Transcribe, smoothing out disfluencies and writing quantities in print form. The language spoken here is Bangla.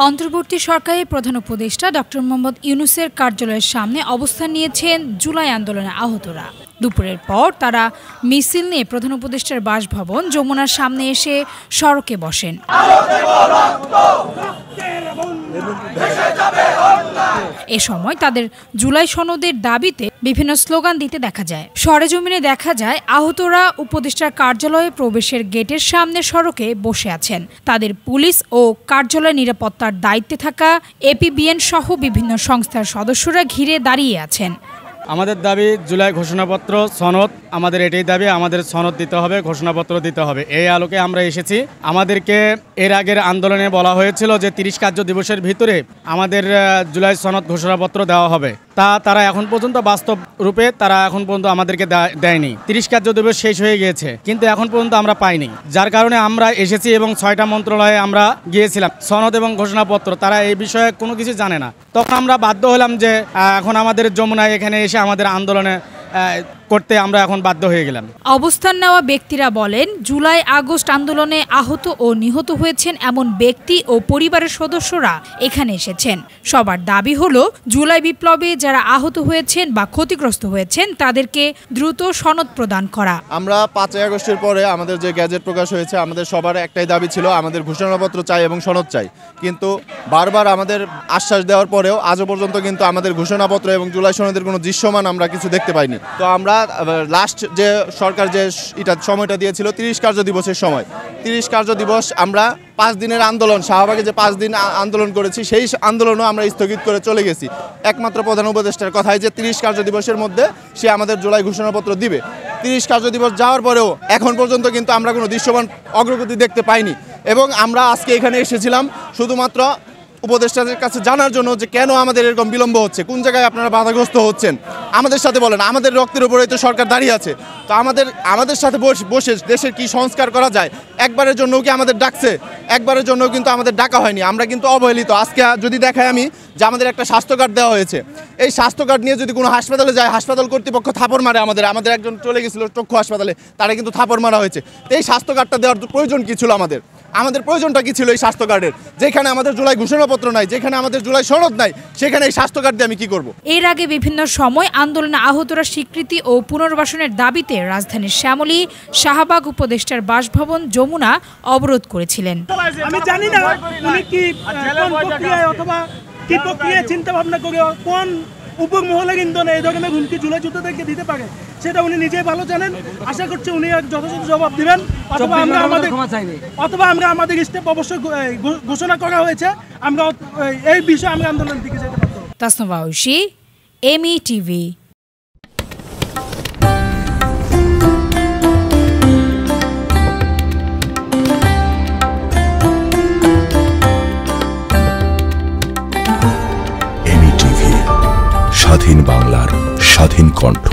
অন্তর্বর্তী সরকারের প্রধান উপদেষ্টা ডক্টর মোহাম্মদ ইউনূসের কার্যালয়ের সামনে অবস্থান নিয়েছেন জুলাই আন্দোলনে আহতরা। দুপুরের পর তারা মিছিল নিয়ে প্রধান উপদেষ্টার বাসভবন যমুনার সামনে এসে সড়কে বসেন। এ সময় তাদের জুলাই সনদের দাবিতে বিভিন্ন স্লোগান দিতে দেখা যায়। সরেজমিনে দেখা যায় আহতরা উপদেষ্টার কার্যালয়ে প্রবেশের গেটের সামনে সড়কে বসে আছেন। তাদের পুলিশ ও কার্যালয় নিরাপত্তার দায়িত্বে থাকা এপিবিএন সহ বিভিন্ন সংস্থার সদস্যরা ঘিরে দাঁড়িয়ে আছেন। আমাদের দাবি জুলাই ঘোষণাপত্র সনদ, আমাদের এটাই দাবি, আমাদের সনদ দিতে হবে, ঘোষণাপত্র দিতে হবে। এই আলোকে আমরা এসেছি। আমাদেরকে এর আগের আন্দোলনে বলা হয়েছিল যে 30 কার্য দিবসের ভিতরে আমাদের জুলাই সনদ ঘোষণাপত্র দেওয়া হবে। তারা এখন পর্যন্ত বাস্তব রূপে তারা এখন পর্যন্ত আমাদেরকে দেয়নি। 30 কার্য দিবস শেষ হয়ে গিয়েছে, কিন্তু এখন পর্যন্ত আমরা পাইনি। যার কারণে আমরা এসেছি এবং 6টা মন্ত্রণালয়ে আমরা গিয়েছিলাম। সনদ এবং ঘোষণাপত্র তারা এই বিষয়ে কোনো কিছু জানে না। তখন আমরা বাধ্য হলাম যে এখন আমাদের যমুনায় এখানে এসে আমাদের আন্দোলনে করতে আমরা এখন বাধ্য হয়ে গেলাম। অবস্থান নেওয়া ব্যক্তিরা বলেন, জুলাই আগস্ট আন্দোলনে আহত ও নিহত হয়েছেন এমন ব্যক্তি ও পরিবারের সদস্যরা এখানে এসেছেন। সবার দাবি হলো জুলাই বিপ্লবে যারা আহত হয়েছেন বা ক্ষতিগ্রস্ত হয়েছেন তাদেরকে দ্রুত সনদ প্রদান করা। আমরা 5 আগস্টের পরে আমাদের যে গ্যাজেট প্রকাশ হয়েছে, আমাদের সবার একটাই দাবি ছিল, আমাদের ঘোষণাপত্র চাই এবং সনদ চাই। কিন্তু বারবার আমাদের আশ্বাস দেওয়ার পরেও আজও পর্যন্ত কিন্তু আমাদের ঘোষণাপত্র এবং জুলাই সনদের কোনো দৃশ্যমান আমরা কিছু দেখতে পাইনি। তো আমরা লাস্ট যে সরকার যে সময়টা দিয়েছিল 30 কার্য দিবসের সময়, 30 কার্য দিবস আমরা 5 দিনের আন্দোলন, শাহবাগে যে 5 দিন আন্দোলন করেছি সেই আন্দোলনও আমরা স্থগিত করে চলে গেছি একমাত্র প্রধান উপদেষ্টার কথায় যে 30 কার্য দিবসের মধ্যে সে আমাদের জুলাই ঘোষণাপত্র দিবে। 30 কার্য দিবস যাওয়ার পরেও এখন পর্যন্ত কিন্তু আমরা কোনো দৃশ্যমান অগ্রগতি দেখতে পাইনি। এবং আমরা আজকে এখানে এসেছিলাম শুধুমাত্র উপদেষ্টাদের কাছে জানার জন্য যে কেন আমাদের এরকম বিলম্ব হচ্ছে, কোন জায়গায় আপনারা বাধাগ্রস্ত হচ্ছেন, আমাদের সাথে বলেন। আমাদের রক্তের উপরেই তো সরকার দাঁড়িয়ে আছে। তো আমাদের সাথে বসে দেশের কি সংস্কার করা যায়, একবারের জন্য কি আমাদের ডাকছে? একবারের জন্য কিন্তু আমাদের ডাকা হয়নি। আমরা কিন্তু অবহেলিত। আজকে যদি দেখাই আমি যে আমাদের একটা স্বাস্থ্য কার্ড দেওয়া হয়েছে, এই স্বাস্থ্য কার্ড নিয়ে যদি কোনো হাসপাতালে যায়, হাসপাতাল কর্তৃপক্ষ থাপড় মারে। আমাদের একজন চলে গেছিল চক্ষু হাসপাতালে, তারা কিন্তু থাপড় মারা হয়েছে। তো এই স্বাস্থ্য কার্ডটা দেওয়ার প্রয়োজন কি ছিল? আমাদের প্রয়োজনটা কি ছিল এই স্বাস্থ্য কার্ডের? যেখানে আমাদের জুলাই ঘোষণাপত্র নাই, যেখানে আমাদের জুলাই সনদ নাই, সেখানে এই স্বাস্থ্য কার্ড দিয়ে আমি কি করব? এর আগে বিভিন্ন সময় আন্দোলনে আহতরা স্বীকৃতি ও পুনর্বাসনের দাবিতে রাজধানীর শ্যামলী, শাহবাগ উপদেষ্টার বাসভবন যমুনা অবরোধ করেছিলেন। আমি জানি না উনি কি প্রক্রিয়ায় অথবা কি প্রক্রিয়ায় চিন্তা ভাবনা করে কোন উপর মহলে কিন্তু এই ধরনের হুমকি জুলাই যুদ্ধ থেকে দিতে পারে সেটা উনি নিজেই ভালো জানেন। আশা করছি উনি যথাযথ জবাব দিবেন, অথবা আমরা আমাদের স্টেপ অবশ্যই ঘোষণা করা হয়েছে। আমরা এই বিষয়ে আমরা আন্দোলন দিকে যেতে পারবো। তাসনুভা ঐশী, METV। স্বাধীন বাংলার স্বাধীন কণ্ঠ।